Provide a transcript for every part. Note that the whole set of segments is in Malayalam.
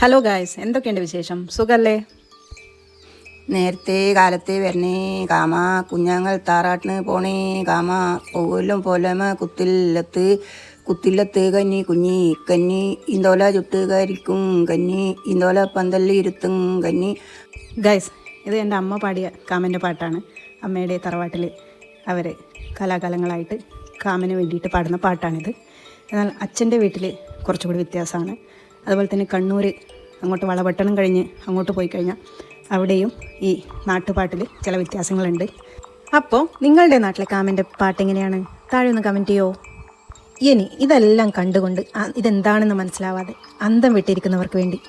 ഹലോ ഗായ്സ്, എന്തൊക്കെയുണ്ട് വിശേഷം? സുഖല്ലേ? നേരത്തെ കാലത്തെ വരണേ കാമ, കുഞ്ഞാങ്ങൾ താറാട്ടിന് പോണേ കാമ, പോലും പോലമ കുത്തില്ലത്ത് കന്നി കുഞ്ഞി കന്നി ഇന്തൊല ചുട്ട് കരിക്കും കന്നി ഇന്തൊല പന്തല്ലി ഇരുത്തും കന്നി. ഗായ്സ്, ഇത് എൻ്റെ അമ്മ പാടിയ കാമൻ്റെ പാട്ടാണ്. അമ്മയുടെ തറവാട്ടിൽ അവർ കലാകാലങ്ങളായിട്ട് കാമന് വേണ്ടിയിട്ട് പാടുന്ന പാട്ടാണിത്. എന്നാൽ അച്ഛൻ്റെ വീട്ടിൽ കുറച്ചുകൂടി വ്യത്യാസമാണ്. അതുപോലെ തന്നെ കണ്ണൂർ അങ്ങോട്ട് വളപട്ടണം കഴിഞ്ഞ് അങ്ങോട്ട് പോയി കഴിഞ്ഞാൽ അവിടെയും ഈ നാട്ടുപാട്ടിൽ ചില വ്യത്യാസങ്ങളുണ്ട്. അപ്പോൾ നിങ്ങളുടെ നാട്ടിലെ കാമൻ്റെ പാട്ട് എങ്ങനെയാണ്? താഴെ ഒന്ന് കമൻറ്റ് ചെയ്യോ. ഇനി ഇതെല്ലാം കണ്ടുകൊണ്ട് ഇതെന്താണെന്ന് മനസ്സിലാവാതെ അന്തം വിട്ടിരിക്കുന്നവർക്ക് വേണ്ടി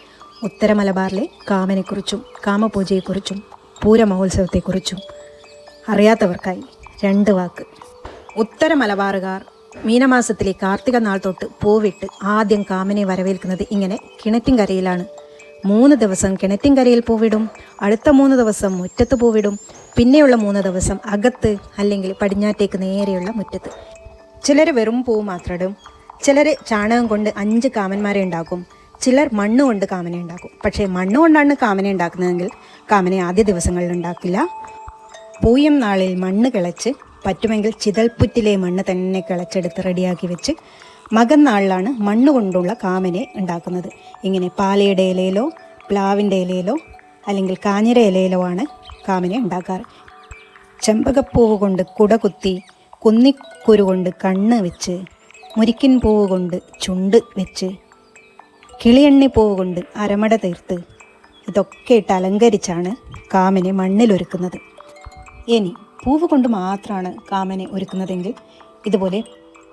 ഉത്തര മലബാറിലെ കാമനെക്കുറിച്ചും കാമപൂജയെക്കുറിച്ചും പൂരമഹോത്സവത്തെക്കുറിച്ചും അറിയാത്തവർക്കായി 2 വാക്ക്. ഉത്തര മലബാറുകാർ മീനമാസത്തിലെ കാർത്തിക നാൾ തൊട്ട് പൂവിട്ട് ആദ്യം കാമനെ വരവേൽക്കുന്നത് ഇങ്ങനെ കിണറ്റിൻകരയിലാണ്. 3 ദിവസം കിണറ്റിൻകരയിൽ പൂവിടും, അടുത്ത 3 ദിവസം മുറ്റത്ത് പൂവിടും, പിന്നെയുള്ള 3 ദിവസം അകത്ത് അല്ലെങ്കിൽ പടിഞ്ഞാറ്റേക്ക് നേരെയുള്ള മുറ്റത്ത്. ചിലർ വെറും പൂവ് മാത്രം ഇടും, ചിലർ ചാണകം കൊണ്ട് 5 കാമന്മാരെ ഉണ്ടാക്കും, ചിലർ മണ്ണ് കൊണ്ട് കാമനെ ഉണ്ടാക്കും. പക്ഷേ മണ്ണ് കൊണ്ടാണ് കാമനെ ഉണ്ടാക്കുന്നതെങ്കിൽ കാമനെ ആദ്യ ദിവസങ്ങളിൽ ഉണ്ടാക്കില്ല. പൂയം നാളിൽ മണ്ണ് കിളച്ച്, പറ്റുമെങ്കിൽ ചിതൽപ്പുറ്റിലെ മണ്ണ് തന്നെ കിളച്ചെടുത്ത് റെഡിയാക്കി വെച്ച് മകൻ നാളിലാണ് മണ്ണ് കൊണ്ടുള്ള കാമനെ ഉണ്ടാക്കുന്നത്. ഇങ്ങനെ പാലയുടെ ഇലയിലോ പ്ലാവിൻ്റെ ഇലയിലോ അല്ലെങ്കിൽ കാഞ്ഞിര ഇലയിലോ ആണ് കാമനെ ഉണ്ടാക്കാറ്. ചെമ്പകപ്പൂവ് കൊണ്ട് കുട കുത്തി, കുന്നിക്കുരു കൊണ്ട് കണ്ണ് വെച്ച്, മുരിക്കിൻ പൂവ് കൊണ്ട് ചുണ്ട് വെച്ച്, കിളിയെണ്ണി പൂവ് കൊണ്ട് അരമട തീർത്ത് ഇതൊക്കെ ഇട്ട് അലങ്കരിച്ചാണ് കാമനെ മണ്ണിലൊരുക്കുന്നത്. ഇനി പൂവ് കൊണ്ട് മാത്രമാണ് കാമനെ ഒരുക്കുന്നതെങ്കിൽ ഇതുപോലെ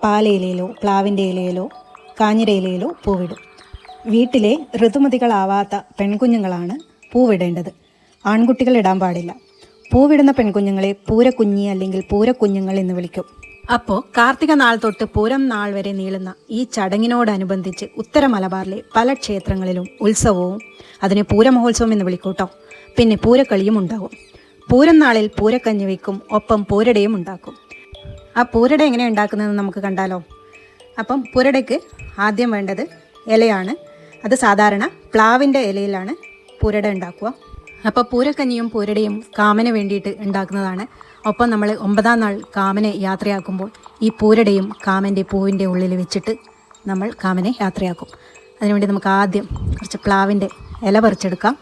പാലയിലയിലോ പ്ലാവിൻ്റെ ഇലയിലോ കാഞ്ഞിര ഇലയിലോ പൂവിടും. വീട്ടിലെ ഋതുമതികളാവാത്ത പെൺകുഞ്ഞുങ്ങളാണ് പൂവിടേണ്ടത്, ആൺകുട്ടികൾ ഇടാൻ പാടില്ല. പൂവിടുന്ന പെൺകുഞ്ഞുങ്ങളെ പൂരക്കുഞ്ഞി അല്ലെങ്കിൽ പൂരക്കുഞ്ഞുങ്ങൾ എന്ന് വിളിക്കും. അപ്പോൾ കാർത്തിക നാൾ തൊട്ട് പൂരം നാൾ വരെ നീളുന്ന ഈ ചടങ്ങിനോടനുബന്ധിച്ച് ഉത്തര മലബാറിലെ പല ക്ഷേത്രങ്ങളിലും ഉത്സവവും അതിനെ പൂരമഹോത്സവം എന്ന് വിളിക്കൂട്ടോ. പിന്നെ പൂരക്കളിയും ഉണ്ടാകും. പൂരം നാളിൽ പൂരക്കഞ്ഞി വയ്ക്കും, ഒപ്പം പൂരടയും ഉണ്ടാക്കും. ആ പൂരട എങ്ങനെ ഉണ്ടാക്കുന്നതെന്ന് നമുക്ക് കണ്ടാലോ. അപ്പം പൂരടയ്ക്ക് ആദ്യം വേണ്ടത് ഇലയാണ്. അത് സാധാരണ പ്ലാവിൻ്റെ ഇലയിലാണ് പൂരട ഉണ്ടാക്കുക. അപ്പോൾ പൂരക്കഞ്ഞിയും പൂരടയും കാമന് വേണ്ടിയിട്ട് ഉണ്ടാക്കുന്നതാണ്. ഒപ്പം നമ്മൾ 9ാം നാൾ കാമനെ യാത്രയാക്കുമ്പോൾ ഈ പൂരടയും കാമൻ്റെ പൂവിൻ്റെ ഉള്ളിൽ വെച്ചിട്ട് നമ്മൾ കാമനെ യാത്രയാക്കും. അതിനുവേണ്ടി നമുക്ക് ആദ്യം കുറച്ച് പ്ലാവിൻ്റെ ഇല പറിച്ചെടുക്കാം.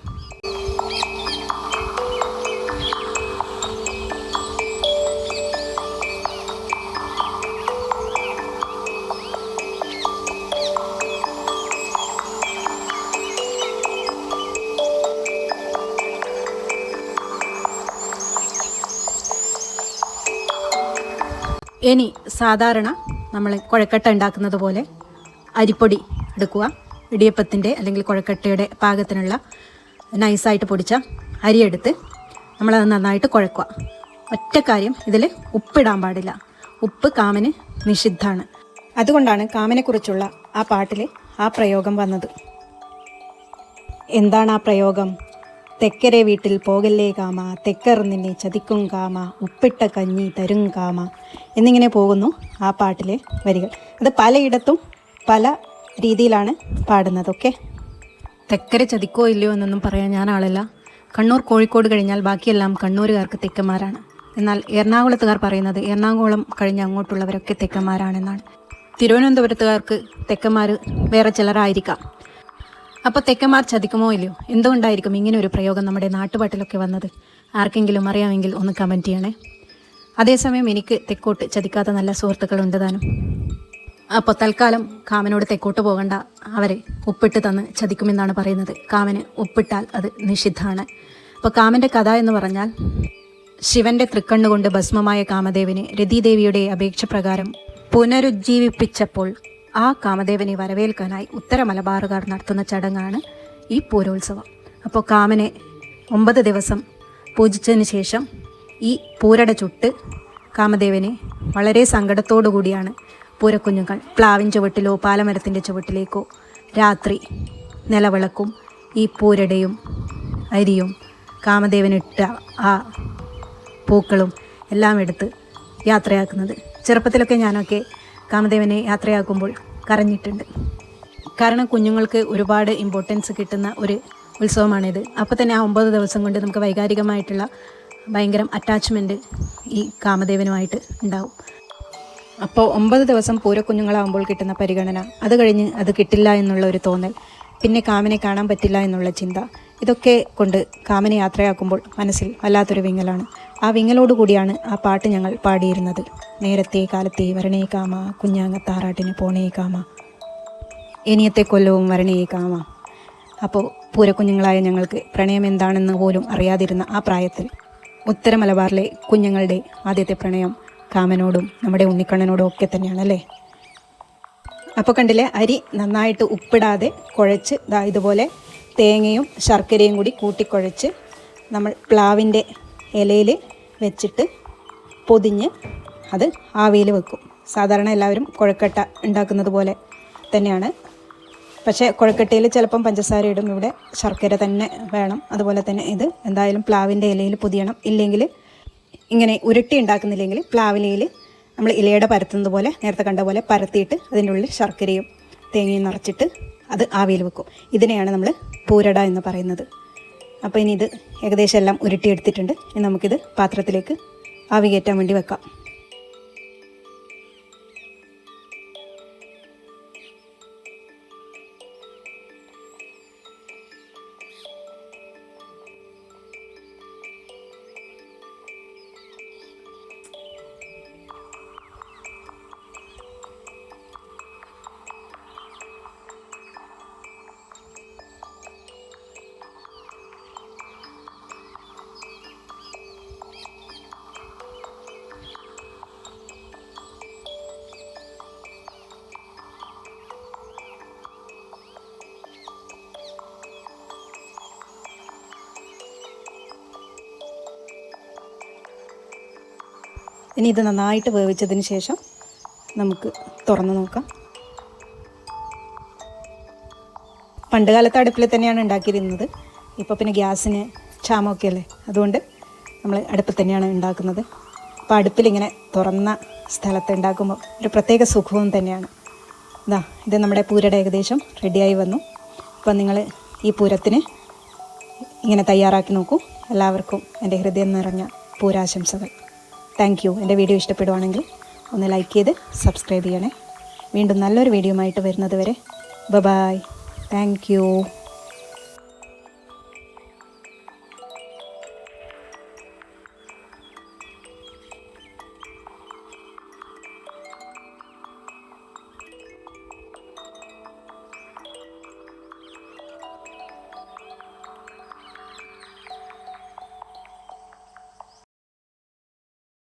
ഇനി സാധാരണ നമ്മൾ കുഴക്കട്ട ഉണ്ടാക്കുന്നത് പോലെ അരിപ്പൊടി എടുക്കുക. ഇടിയപ്പത്തിൻ്റെ അല്ലെങ്കിൽ കുഴക്കട്ടയുടെ പാകത്തിനുള്ള നൈസായിട്ട് പൊടിച്ച അരിയെടുത്ത് നമ്മളത് നന്നായിട്ട് കുഴക്കുക. ഒറ്റ കാര്യം, ഇതിൽ ഉപ്പിടാൻ പാടില്ല. ഉപ്പ് കാമന് നിഷിദ്ധമാണ്. അതുകൊണ്ടാണ് കാമനെക്കുറിച്ചുള്ള ആ പാട്ടിൽ ആ പ്രയോഗം വന്നത്. എന്താണ് ആ പ്രയോഗം? തെക്കരെ വീട്ടിൽ പോകല്ലേ കാമ, തെക്കർ നിന്നെ ചതിക്കും കാമ, ഉപ്പിട്ട കഞ്ഞി തരും കാമ എന്നിങ്ങനെ പോകുന്നു ആ പാട്ടിലെ വരികൾ. അത് പലയിടത്തും പല രീതിയിലാണ് പാടുന്നത്. ഓക്കെ, തെക്കരെ ചതിക്കോ ഇല്ലയോ എന്നൊന്നും പറയാൻ ഞാൻ ആളല്ല. കണ്ണൂർ കോഴിക്കോട് കഴിഞ്ഞാൽ ബാക്കിയെല്ലാം കണ്ണൂരുകാർക്ക് തെക്കന്മാരാണ്. എന്നാൽ എറണാകുളത്തുകാർ പറയുന്നത് എറണാകുളം കഴിഞ്ഞ് അങ്ങോട്ടുള്ളവരൊക്കെ തെക്കന്മാരാണെന്നാണ്. തിരുവനന്തപുരത്തുകാർക്ക് തെക്കന്മാർ വേറെ ചിലരായിരിക്കാം. അപ്പോൾ തെക്കന്മാർ ചതിക്കുമോ ഇല്ലയോ? എന്തുകൊണ്ടായിരിക്കും ഇങ്ങനെ ഒരു പ്രയോഗം നമ്മുടെ നാട്ടുപാട്ടിലൊക്കെ വന്നത്? ആർക്കെങ്കിലും അറിയാമെങ്കിൽ ഒന്ന് കമൻറ്റ് ചെയ്യണേ. അതേസമയം എനിക്ക് തെക്കോട്ട് ചതിക്കാത്ത നല്ല സുഹൃത്തുക്കളുണ്ട് താനും. അപ്പോൾ തൽക്കാലം കാമനോട് തെക്കോട്ട് പോകണ്ട, അവരെ ഉപ്പിട്ട് തന്ന് ചതിക്കുമെന്നാണ് പറയുന്നത്. കാമന് ഉപ്പിട്ടാൽ അത് നിഷിദ്ധമാണ്. അപ്പോൾ കാമൻ്റെ കഥ എന്ന് പറഞ്ഞാൽ, ശിവൻ്റെ തൃക്കണ്ണുകൊണ്ട് ഭസ്മമായ കാമദേവനെ രതിദേവിയുടെ അപേക്ഷ പ്രകാരം പുനരുജ്ജീവിപ്പിച്ചപ്പോൾ ആ കാമദേവനെ വരവേൽക്കാനായി ഉത്തര മലബാറുകാർ നടത്തുന്ന ചടങ്ങാണ് ഈ പൂരോത്സവം. അപ്പോൾ കാമനെ 9 ദിവസം പൂജിച്ചതിന് ശേഷം ഈ പൂരട ചുട്ട് കാമദേവനെ വളരെ സങ്കടത്തോടു കൂടിയാണ് പൂരക്കുഞ്ഞുങ്ങൾ പ്ലാവിൻ ചുവട്ടിലോ പാലമരത്തിൻ്റെ ചുവട്ടിലേക്കോ രാത്രി നിലവിളക്കും ഈ പൂരടയും അരിയും കാമദേവനിട്ട ആ പൂക്കളും എല്ലാം എടുത്ത് യാത്രയാക്കുന്നത്. ചെറുപ്പത്തിലൊക്കെ ഞാനൊക്കെ കാമദേവനെ യാത്രയാക്കുമ്പോൾ കരഞ്ഞിട്ടുണ്ട്. കാരണം കുഞ്ഞുങ്ങൾക്ക് ഒരുപാട് ഇമ്പോർട്ടൻസ് കിട്ടുന്ന ഒരു ഉത്സവമാണിത്. അപ്പോൾ തന്നെ ആ 9 ദിവസം കൊണ്ട് നമുക്ക് വൈകാരികമായിട്ടുള്ള ഭയങ്കര അറ്റാച്ച്മെൻറ്റ് ഈ കാമദേവനുമായിട്ട് ഉണ്ടാവും. അപ്പോൾ 9 ദിവസം പൂരക്കുഞ്ഞുങ്ങളാകുമ്പോൾ കിട്ടുന്ന പരിഗണന, അത് കഴിഞ്ഞ് അത് കിട്ടില്ല എന്നുള്ള ഒരു തോന്നൽ, പിന്നെ കാമനെ കാണാൻ പറ്റില്ല എന്നുള്ള ചിന്ത, ഇതൊക്കെ കൊണ്ട് കാമനെ യാത്രയാക്കുമ്പോൾ മനസ്സിൽ വല്ലാത്തൊരു വിങ്ങലാണ്. ആ വിങ്ങലോട് കൂടിയാണ് ആ പാട്ട് ഞങ്ങൾ പാടിയിരുന്നത്. നേരത്തെ കാലത്തെ വരണേ കാമ, കുഞ്ഞാങ്ങത്താറാട്ടിന് പോണേ കാമ, ഇനിയത്തെ കൊല്ലവും വരണേ കാമ. അപ്പോൾ പൂരക്കുഞ്ഞുങ്ങളായ ഞങ്ങൾക്ക് പ്രണയം എന്താണെന്ന് പോലും അറിയാതിരുന്ന ആ പ്രായത്തിൽ ഉത്തര മലബാറിലെ കുഞ്ഞുങ്ങളുടെ ആദ്യത്തെ പ്രണയം കാമനോടും നമ്മുടെ ഉണ്ണിക്കണ്ണനോടും ഒക്കെ തന്നെയാണല്ലേ. അപ്പോൾ കണ്ടില്ലേ, അരി നന്നായിട്ട് ഉപ്പിടാതെ കുഴച്ച് ഇതുപോലെ തേങ്ങയും ശർക്കരയും കൂടി കൂട്ടിക്കുഴച്ച് നമ്മൾ പ്ലാവിൻ്റെ ഇലയിൽ വെച്ചിട്ട് പൊതിഞ്ഞ് അത് ആവിയിൽ വെക്കും. സാധാരണ എല്ലാവരും കുഴക്കട്ട ഉണ്ടാക്കുന്നത് പോലെ തന്നെയാണ്. പക്ഷേ കുഴക്കട്ടയിൽ ചിലപ്പം പഞ്ചസാര ഇടും, ഇവിടെ ശർക്കര തന്നെ വേണം. അതുപോലെ തന്നെ ഇത് എന്തായാലും പ്ലാവിൻ്റെ ഇലയിൽ പൊതിയണം. ഇല്ലെങ്കിൽ ഇങ്ങനെ ഉരുട്ടി ഉണ്ടാക്കുന്നില്ലെങ്കിൽ പ്ലാവിലയിൽ നമ്മൾ ഇലയുടെ പരത്തുന്നത് പോലെ നേരത്തെ കണ്ട പോലെ പരത്തിയിട്ട് അതിൻ്റെ ഉള്ളിൽ ശർക്കരയും തേങ്ങയും നിറച്ചിട്ട് അത് ആവിയിൽ വെക്കും. ഇതിനെയാണ് നമ്മൾ പൂരട എന്ന് പറയുന്നത്. അപ്പോൾ ഇനി ഇത് ഏകദേശം എല്ലാം ഉരുട്ടിയെടുത്തിട്ടുണ്ട്. ഇനി നമുക്കിത് പാത്രത്തിലേക്ക് ആവി കയറ്റാൻ വേണ്ടി വെക്കാം. ഇനി ഇത് നന്നായിട്ട് വേവിച്ചതിന് ശേഷം നമുക്ക് തുറന്ന് നോക്കാം. പണ്ട് കാലത്ത് അടുപ്പിൽ തന്നെയാണ് ഉണ്ടാക്കിയിരുന്നത്. ഇപ്പോൾ പിന്നെ ഗ്യാസിന് ക്ഷാമമൊക്കെ അല്ലേ, അതുകൊണ്ട് നമ്മൾ അടുപ്പിൽ തന്നെയാണ് ഉണ്ടാക്കുന്നത്. അപ്പോൾ അടുപ്പിലിങ്ങനെ തുറന്ന സ്ഥലത്ത് ഉണ്ടാക്കുമ്പോൾ ഒരു പ്രത്യേക സുഖവും തന്നെയാണ്. ഇത് നമ്മുടെ പൂരയുടെ ഏകദേശം റെഡിയായി വന്നു. അപ്പോൾ നിങ്ങൾ ഈ പൂരത്തിന് ഇങ്ങനെ തയ്യാറാക്കി നോക്കൂ. എല്ലാവർക്കും എൻ്റെ ഹൃദയം നിറഞ്ഞ പൂരാശംസകൾ. Thank you. എൻ്റെ വീഡിയോ ഇഷ്ടപ്പെടുവാണെങ്കിൽ ഒന്ന് ലൈക്ക് ചെയ്ത് സബ്സ്ക്രൈബ് ചെയ്യണേ. വീണ്ടും നല്ലൊരു വീഡിയോ ആയിട്ട് വരുന്നത് വരെ ബൈ. Thank you.